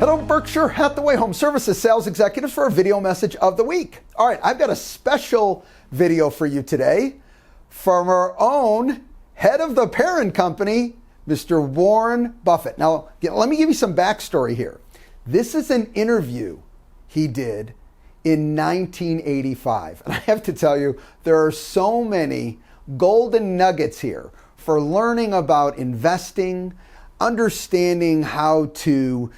Hello, Berkshire Hathaway Home Services sales executives for a video message of the week. All right, I've got a special video for you today from our own head of the parent company, Mr. Warren Buffett. Now, let me give you some backstory here. This is an interview he did in 1985. And I have to tell you, there are so many golden nuggets here for learning about investing, understanding how to,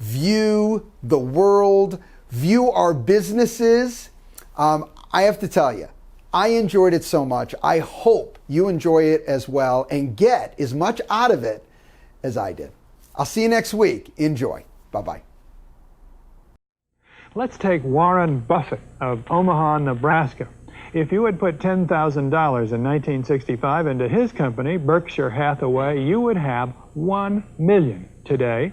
view the world, view our businesses. I have to tell you, I enjoyed it so much. I hope you enjoy it as well and get as much out of it as I did. I'll see you next week. Enjoy. Bye-bye. Let's take Warren Buffett of Omaha, Nebraska. If you had put $10,000 in 1965 into his company, Berkshire Hathaway, you would have $1 million today.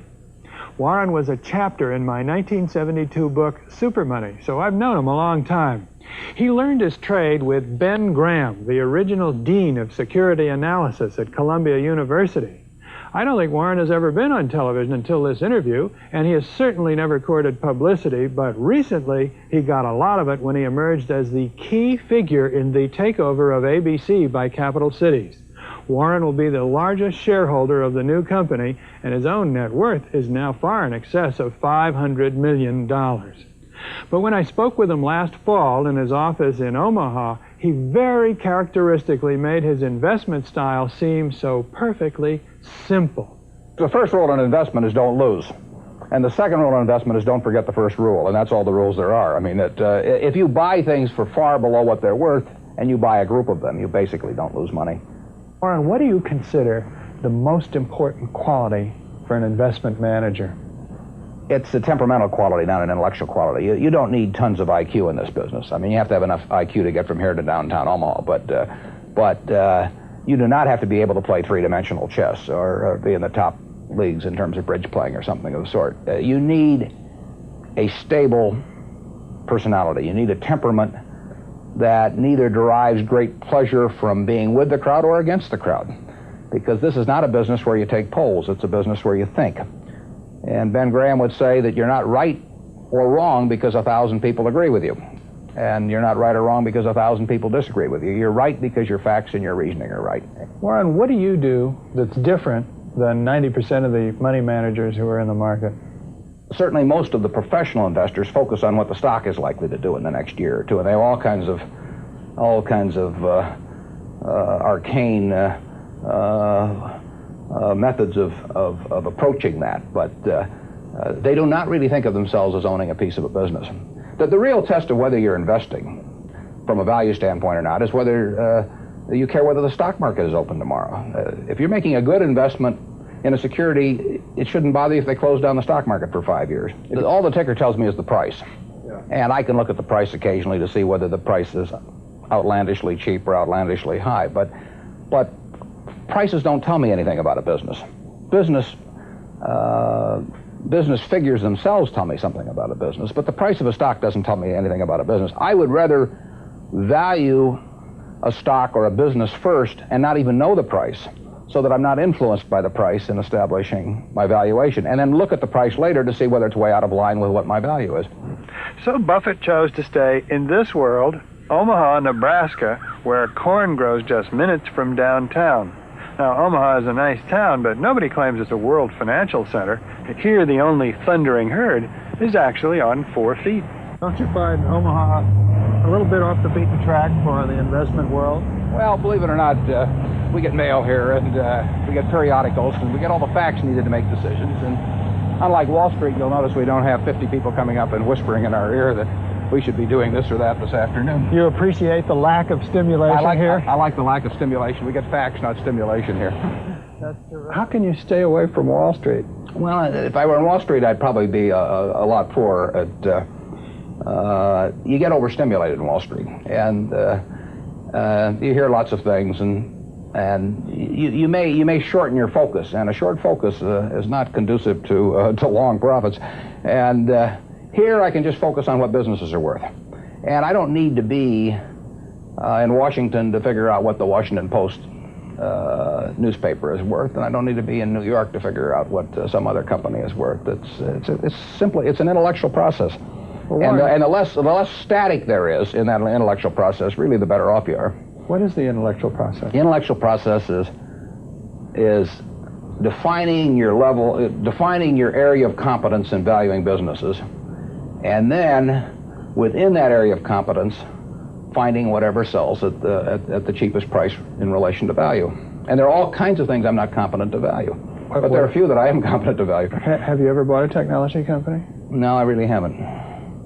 Warren was a chapter in my 1972 book, Super Money, so I've known him a long time. He learned his trade with Ben Graham, the original dean of security analysis at Columbia University. I don't think Warren has ever been on television until this interview, and he has certainly never courted publicity, but recently he got a lot of it when he emerged as the key figure in the takeover of ABC by Capital Cities. Warren will be the largest shareholder of the new company, and his own net worth is now far in excess of $500 million. But when I spoke with him last fall in his office in Omaha, he very characteristically made his investment style seem so perfectly simple. The first rule in investment is don't lose. And the second rule in investment is don't forget the first rule, and that's all the rules there are. I mean, if you buy things for far below what they're worth and you buy a group of them, you basically don't lose money. Warren, what do you consider the most important quality for an investment manager? It's a temperamental quality, not an intellectual quality. You don't need tons of IQ in this business. I mean, you have to have enough IQ to get from here to downtown Omaha, but you do not have to be able to play three-dimensional chess or be in the top leagues in terms of bridge playing or something of the sort. You need a stable personality. You need a temperament that neither derives great pleasure from being with the crowd or against the crowd, because this is not a business where you take polls. It's a business where you think. And Ben Graham would say that you're not right or wrong because 1,000 people agree with you. And you're not right or wrong because 1,000 people disagree with you. You're right because your facts and your reasoning are right. Warren, what do you do that's different than 90% of the money managers who are in the market? Certainly most of the professional investors focus on what the stock is likely to do in the next year or two, and they have all kinds of arcane methods of approaching that, but they do not really think of themselves as owning a piece of a business. The real test of whether you're investing from a value standpoint or not is whether you care whether the stock market is open tomorrow. If you're making a good investment in a security, it shouldn't bother you if they close down the stock market for 5 years. All the ticker tells me is the price. Yeah. And I can look at the price occasionally to see whether the price is outlandishly cheap or outlandishly high. But prices don't tell me anything about a business. Business figures themselves tell me something about a business, but the price of a stock doesn't tell me anything about a business. I would rather value a stock or a business first and not even know the price, so that I'm not influenced by the price in establishing my valuation, and then look at the price later to see whether it's way out of line with what my value is. So Buffett chose to stay in this world, Omaha, Nebraska, where corn grows just minutes from downtown. Now, Omaha is a nice town, but nobody claims it's a world financial center. Here, the only thundering herd is actually on 4 feet. Don't you find Omaha a little bit off the beaten track for the investment world? Well, believe it or not, we get mail here, and we get periodicals, and we get all the facts needed to make decisions. And unlike Wall Street, you'll notice we don't have 50 people coming up and whispering in our ear that we should be doing this or that this afternoon. You appreciate the lack of stimulation here? I like the lack of stimulation. We get facts, not stimulation here. That's terrific. How can you stay away from Wall Street? Well, if I were on Wall Street, I'd probably be a lot poorer. You get overstimulated in Wall Street, and you hear lots of things, and you may shorten your focus, and a short focus is not conducive to long profits. And here I can just focus on what businesses are worth, and I don't need to be in Washington to figure out what the Washington Post newspaper is worth, and I don't need to be in New York to figure out what some other company is worth. It's an intellectual process. Well, and the less static there is in that intellectual process, really the better off you are. What is the intellectual process? The intellectual process is defining your area of competence in valuing businesses, and then within that area of competence, finding whatever sells at the cheapest price in relation to value. And there are all kinds of things I'm not competent to value, but there are a few that I am competent to value. Have you ever bought a technology company? No, I really haven't.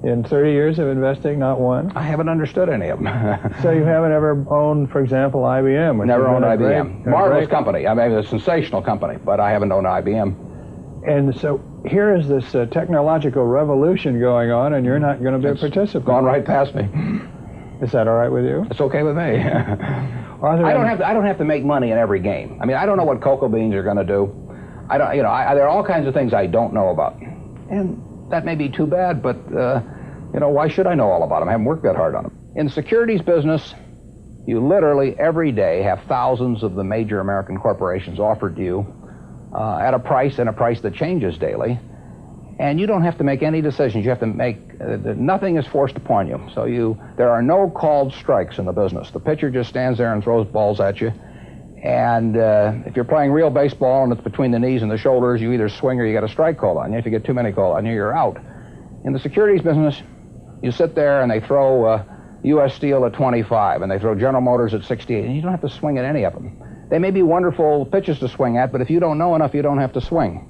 In 30 years of investing, not one? I haven't understood any of them. So you haven't ever owned, for example, IBM? Which Never owned IBM. Marvelous company. I mean, a sensational company, but I haven't owned IBM. And so here is this technological revolution going on, and you're not going to be a participant. Gone right past me. Is that all right with you? It's okay with me. I don't have to make money in every game. I mean, I don't know what cocoa beans are going to do. There are all kinds of things I don't know about, and that may be too bad, but why should I know all about them? I haven't worked that hard on them. In the securities business, you literally every day have thousands of the major American corporations offered to you at a price that changes daily, and you don't have to make any decisions. You have to make nothing is forced upon you. So there are no called strikes in the business. The pitcher just stands there and throws balls at you. And if you're playing real baseball and it's between the knees and the shoulders, you either swing or you get a strike called on you. If you get too many called on you, you're out. In the securities business, you sit there and they throw U.S. Steel at 25 and they throw General Motors at 68, and you don't have to swing at any of them. They may be wonderful pitches to swing at, but if you don't know enough, you don't have to swing.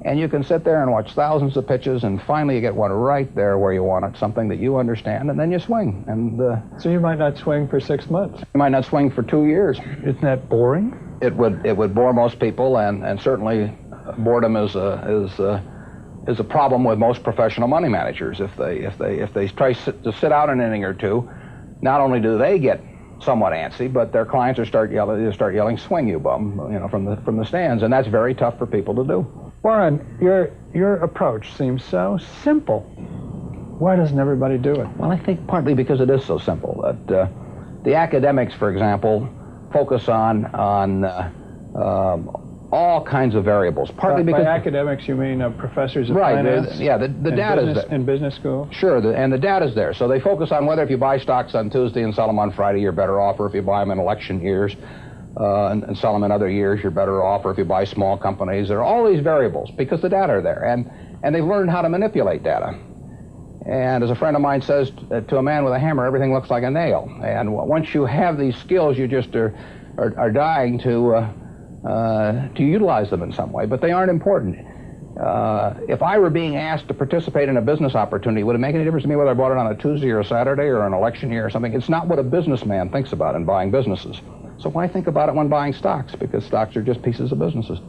And you can sit there and watch thousands of pitches, and finally you get one right there where you want it, something that you understand, and then you swing. And so you might not swing for 6 months. You might not swing for 2 years. Isn't that boring? It would bore most people, and certainly boredom is a problem with most professional money managers. If they try to sit out an inning or two, not only do they get somewhat antsy, but their clients start yelling, "Swing, you bum!" from the stands, and that's very tough for people to do. Warren, your approach seems so simple. Why doesn't everybody do it? Well, I think partly because it is so simple. That the academics, for example, focus on all kinds of variables. Partly because by academics you mean professors of right, finance? The data is there. In business school? Sure, and the data's there. So they focus on whether if you buy stocks on Tuesday and sell them on Friday, you're better off, or if you buy them in election years and sell them in other years, you're better off, or if you buy small companies. There are all these variables because the data are there, and they've learned how to manipulate data. And as a friend of mine says, to a man with a hammer, everything looks like a nail. And once you have these skills, you just are dying to utilize them in some way, but they aren't important. If I were being asked to participate in a business opportunity, would it make any difference to me whether I bought it on a Tuesday or a Saturday or an election year or something? It's not what a businessman thinks about in buying businesses. So why think about it when buying stocks? Because stocks are just pieces of businesses.